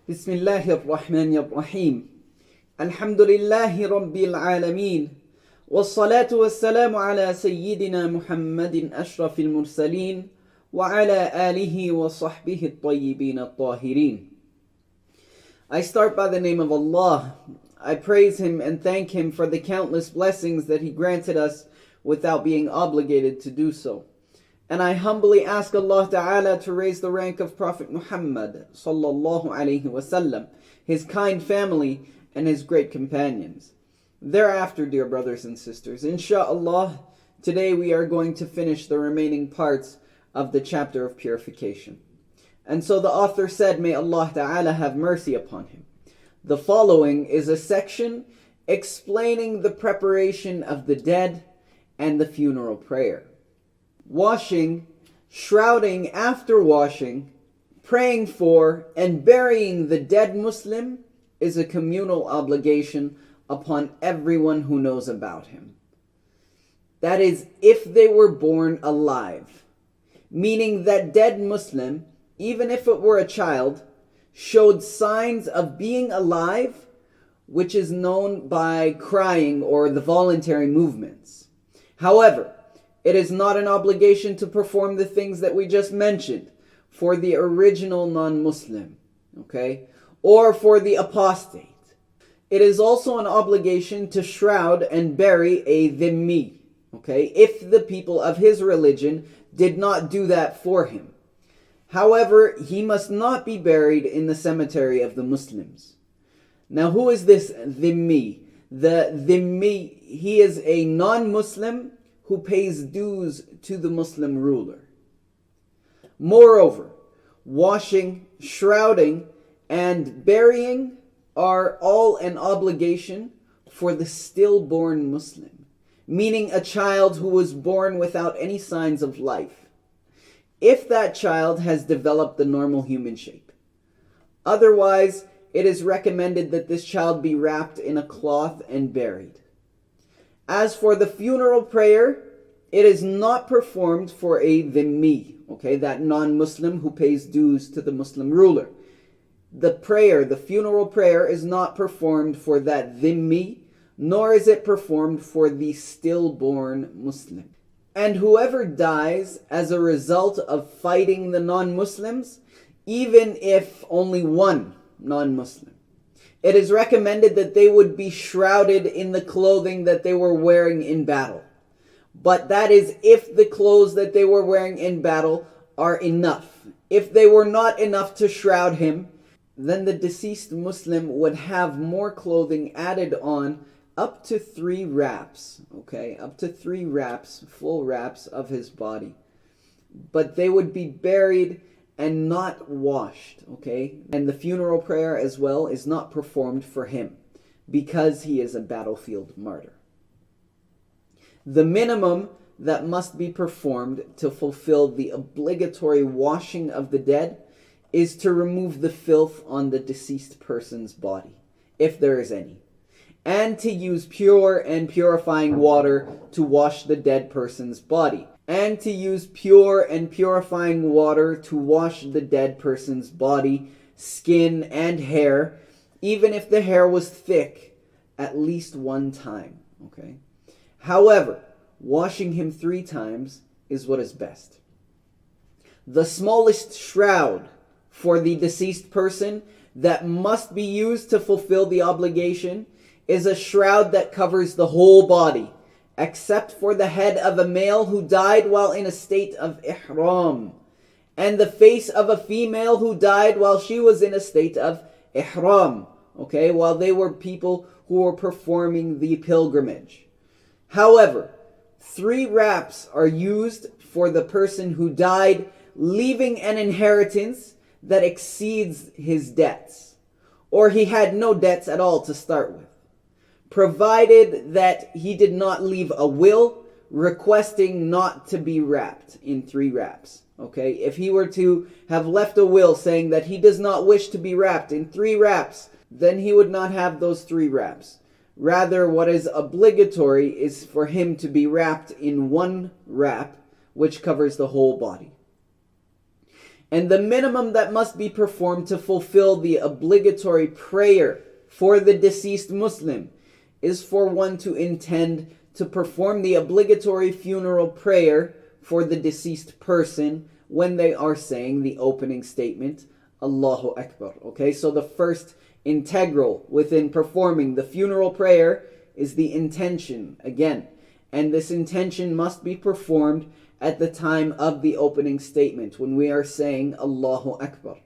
بسم الله الرحمن الرحيم الحمد لله رب العالمين والصلاة والسلام على سيدنا محمد أشرف المرسلين وعلى آله وصحبه الطيبين الطاهرين. I start by the name of Allah. I praise Him and thank Him for the countless blessings that He granted us without being obligated to do so. And I humbly ask Allah Ta'ala to raise the rank of Prophet Muhammad sallallahu alaihi wasallam, his kind family, and his great companions. Thereafter, dear brothers and sisters, insha'Allah, today we are going to finish the remaining parts of the chapter of purification. And so the author said, may Allah Ta'ala have mercy upon him. The following is a section explaining the preparation of the dead and the funeral prayer. Washing, shrouding after washing, praying for, and burying the dead Muslim is a communal obligation upon everyone who knows about him. That is, if they were born alive. Meaning that dead Muslim, even if it were a child, showed signs of being alive, which is known by crying or the voluntary movements. However, it is not an obligation to perform the things that we just mentioned for the original non-Muslim, okay? Or for the apostate. It is also an obligation to shroud and bury a dhimmi, okay? If the people of his religion did not do that for him. However, he must not be buried in the cemetery of the Muslims. Now, who is this dhimmi? The dhimmi, he is a non-Muslim who pays dues to the Muslim ruler. Moreover, washing, shrouding, and burying are all an obligation for the stillborn Muslim, meaning a child who was born without any signs of life, if that child has developed the normal human shape. Otherwise, it is recommended that this child be wrapped in a cloth and buried. As for the funeral prayer, it is not performed for a dhimmi, okay, that non-Muslim who pays dues to the Muslim ruler. The prayer, the funeral prayer, is not performed for that dhimmi, nor is it performed for the stillborn Muslim. And whoever dies as a result of fighting the non-Muslims, even if only one non-Muslim, it is recommended that they would be shrouded in the clothing that they were wearing in battle. But that is if the clothes that they were wearing in battle are enough. If they were not enough to shroud him, then the deceased Muslim would have more clothing added on, up to 3 wraps, okay? Up to 3 wraps, full wraps of his body. But they would be buried and not washed, okay? And the funeral prayer as well is not performed for him because he is a battlefield martyr. The minimum that must be performed to fulfill the obligatory washing of the dead is to remove the filth on the deceased person's body, if there is any, and to use pure and purifying water to wash the dead person's body, and to use pure and purifying water to wash the dead person's body, skin, and hair, even if the hair was thick, at least 1 time, okay? However, washing him 3 times is what is best. The smallest shroud for the deceased person that must be used to fulfill the obligation is a shroud that covers the whole body, except for the head of a male who died while in a state of ihram, and the face of a female who died while she was in a state of ihram, okay, while they were people who were performing the pilgrimage. However, 3 wraps are used for the person who died leaving an inheritance that exceeds his debts, or he had no debts at all to start with, provided that he did not leave a will requesting not to be wrapped in 3 wraps. Okay, if he were to have left a will saying that he does not wish to be wrapped in 3 wraps, then he would not have those 3 wraps. Rather, what is obligatory is for him to be wrapped in 1 wrap, which covers the whole body. And the minimum that must be performed to fulfill the obligatory prayer for the deceased Muslim is for one to intend to perform the obligatory funeral prayer for the deceased person when they are saying the opening statement, Allahu Akbar. Okay, so the first integral within performing the funeral prayer is the intention again. And this intention must be performed at the time of the opening statement when we are saying Allahu Akbar.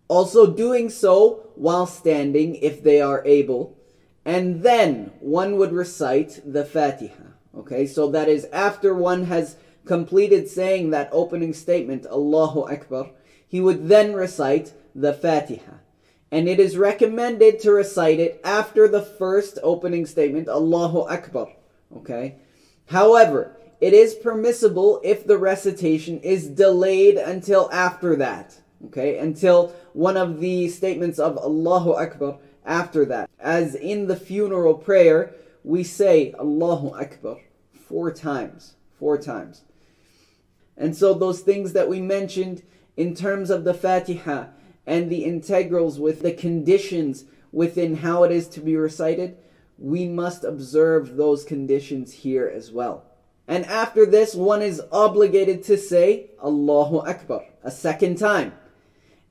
Also doing so while standing if they are able. And then one would recite the Fatiha. Okay, so that is after one has completed saying that opening statement, Allahu Akbar, he would then recite the Fatiha. And it is recommended to recite it after the first opening statement, Allahu Akbar. Okay? However, it is permissible if the recitation is delayed until after that. Okay? Until one of the statements of Allahu Akbar after that. As in the funeral prayer, we say Allahu Akbar 4 times. 4 times. And so those things that we mentioned in terms of the Fatiha and the integrals with the conditions within how it is to be recited, we must observe those conditions here as well. And after this, one is obligated to say Allahu Akbar a second time.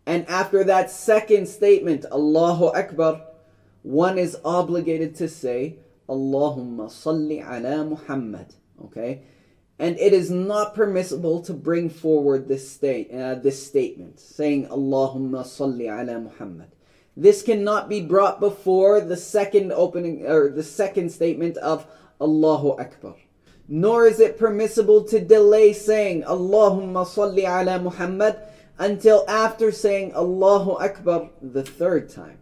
And after that second statement, Allahu Akbar, one is obligated to say Allahumma salli ala Muhammad. Okay? And it is not permissible to bring forward this statement, saying Allahumma salli ala Muhammad. This cannot be brought before the second opening or the second statement of Allahu Akbar. Nor is it permissible to delay saying Allahumma salli ala Muhammad until after saying Allahu Akbar the third time.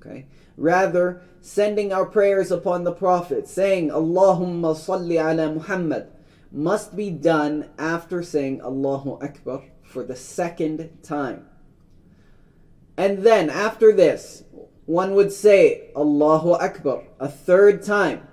Okay? Rather, sending our prayers upon the Prophet, saying Allahumma salli ala Muhammad, must be done after saying Allahu Akbar for the second time. And then after this, one would say Allahu Akbar a third time.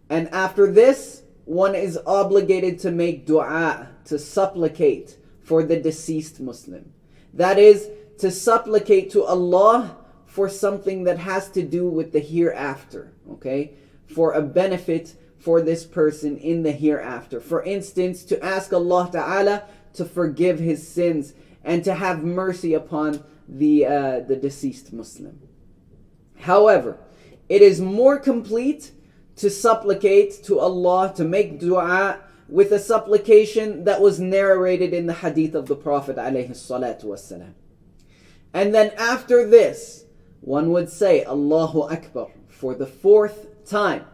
And after this, one is obligated to make dua, to supplicate for the deceased Muslim. That is, to supplicate to Allah for something that has to do with the hereafter, okay? For a benefit for this person in the hereafter. For instance, to ask Allah Ta'ala to forgive his sins and to have mercy upon the deceased Muslim. However, it is more complete to supplicate to Allah, to make dua with a supplication that was narrated in the hadith of the Prophet alayhi salatu wasalam. And then after this, one would say Allahu Akbar for the 4th time.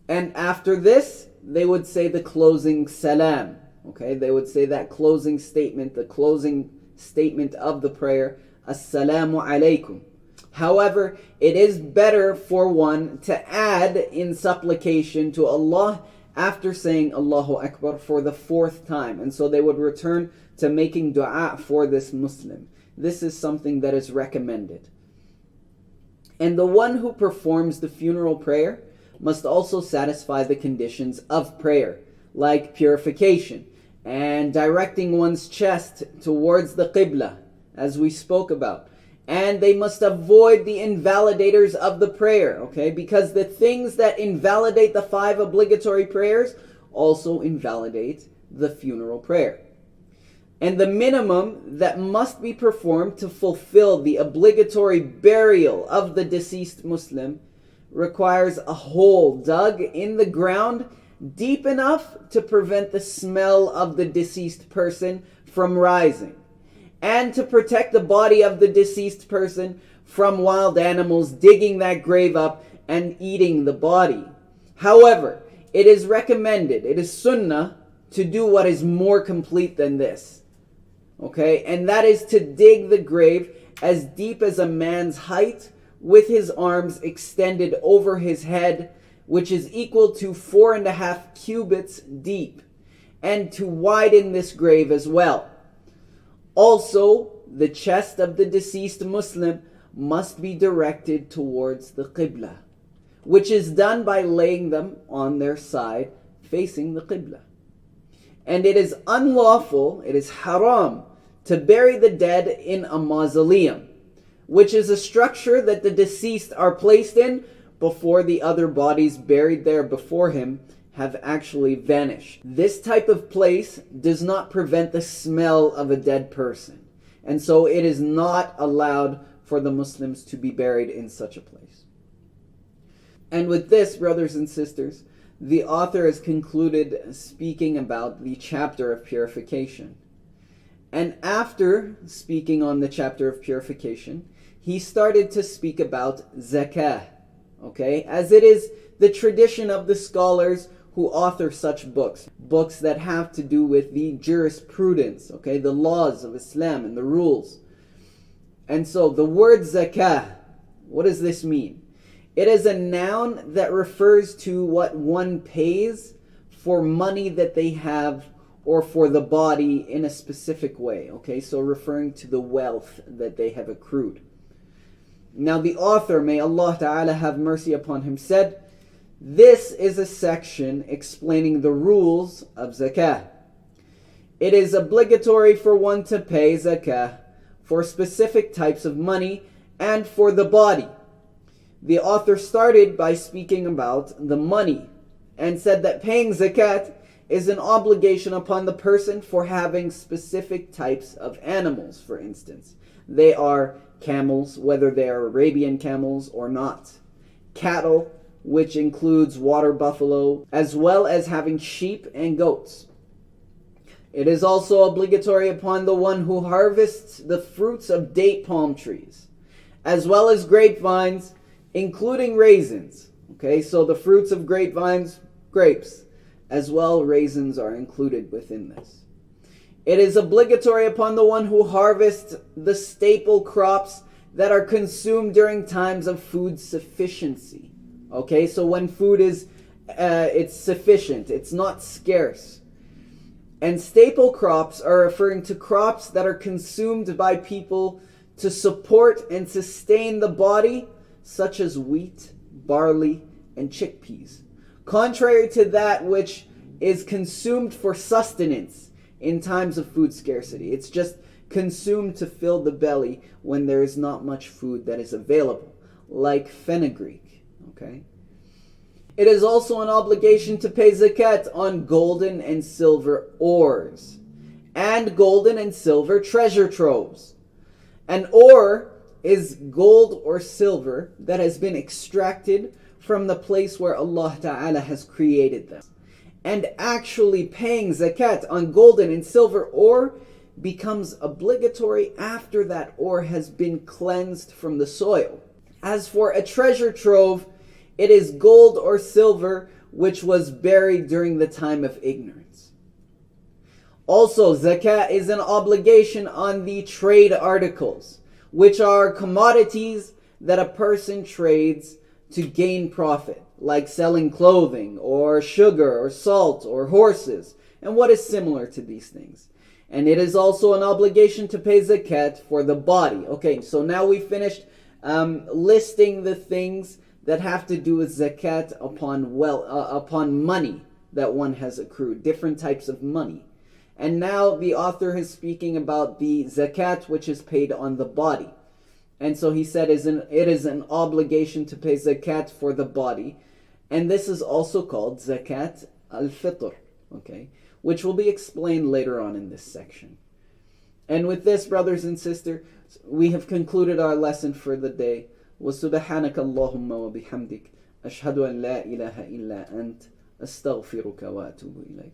And after this, they would say the closing salam. Okay, they would say that closing statement, the closing statement of the prayer, Assalamu alaikum. However, it is better for one to add in supplication to Allah after saying Allahu Akbar for the 4th time. And so they would return to making dua for this Muslim. This is something that is recommended. And the one who performs the funeral prayer must also satisfy the conditions of prayer, like purification and directing one's chest towards the Qibla, as we spoke about. And they must avoid the invalidators of the prayer, okay? Because the things that invalidate the 5 obligatory prayers also invalidate the funeral prayer. And the minimum that must be performed to fulfill the obligatory burial of the deceased Muslim requires a hole dug in the ground deep enough to prevent the smell of the deceased person from rising, and to protect the body of the deceased person from wild animals digging that grave up and eating the body. However, it is recommended, it is sunnah, to do what is more complete than this. Okay, and that is to dig the grave as deep as a man's height, with his arms extended over his head, which is equal to 4.5 cubits deep, and to widen this grave as well. Also, the chest of the deceased Muslim must be directed towards the Qibla, which is done by laying them on their side facing the Qibla. And it is unlawful, it is haram, to bury the dead in a mausoleum, which is a structure that the deceased are placed in before the other bodies buried there before him have actually vanished. This type of place does not prevent the smell of a dead person, and so it is not allowed for the Muslims to be buried in such a place. And with this, brothers and sisters, the author has concluded speaking about the chapter of purification. And after speaking on the chapter of purification, he started to speak about zakah, okay? As it is the tradition of the scholars who author such books, books that have to do with the jurisprudence, okay? The laws of Islam and the rules. And so the word zakah, what does this mean? It is a noun that refers to what one pays for money that they have or for the body in a specific way, okay? So referring to the wealth that they have accrued. Now the author, may Allah Ta'ala have mercy upon him, said, this is a section explaining the rules of zakah. It is obligatory for one to pay zakah for specific types of money and for the body. The author started by speaking about the money and said that paying zakat is an obligation upon the person for having specific types of animals, for instance. They are camels, whether they are Arabian camels or not. Cattle, which includes water buffalo, as well as having sheep and goats. It is also obligatory upon the one who harvests the fruits of date palm trees, as well as grapevines, including raisins. Okay, so the fruits of grapevines, grapes, as well raisins are included within this. It is obligatory upon the one who harvests the staple crops that are consumed during times of food sufficiency. Okay, so when food is, it's sufficient, it's not scarce. And staple crops are referring to crops that are consumed by people to support and sustain the body, such as wheat, barley, and chickpeas. Contrary to that which is consumed for sustenance in times of food scarcity. It's just consumed to fill the belly when there is not much food that is available, like fenugreek. Okay? It is also an obligation to pay zakat on golden and silver ores, and golden and silver treasure troves. An ore is gold or silver that has been extracted from the place where Allah Ta'ala has created them. And actually paying zakat on golden and silver ore becomes obligatory after that ore has been cleansed from the soil. As for a treasure trove, it is gold or silver which was buried during the time of ignorance. Also, zakat is an obligation on the trade articles, which are commodities that a person trades to gain profit, like selling clothing, or sugar, or salt, or horses, and what is similar to these things. And it is also an obligation to pay zakat for the body. Okay, so now we finished listing the things that have to do with zakat upon money that one has accrued, different types of money. And now the author is speaking about the zakat which is paid on the body. And so he said it is an obligation to pay zakat for the body. And this is also called zakat al-fitr, okay, which will be explained later on in this section. And with this, brothers and sisters, we have concluded our lesson for the day. وَسُبْحَانَكَ اللَّهُمَّ وَبِحَمْدِكَ أَشْهَدُ أَنْ لَا إِلَهَ إِلَّا أَنْتَ أَسْتَغْفِرُكَ وَأَتُوبُ إِلَيْكَ.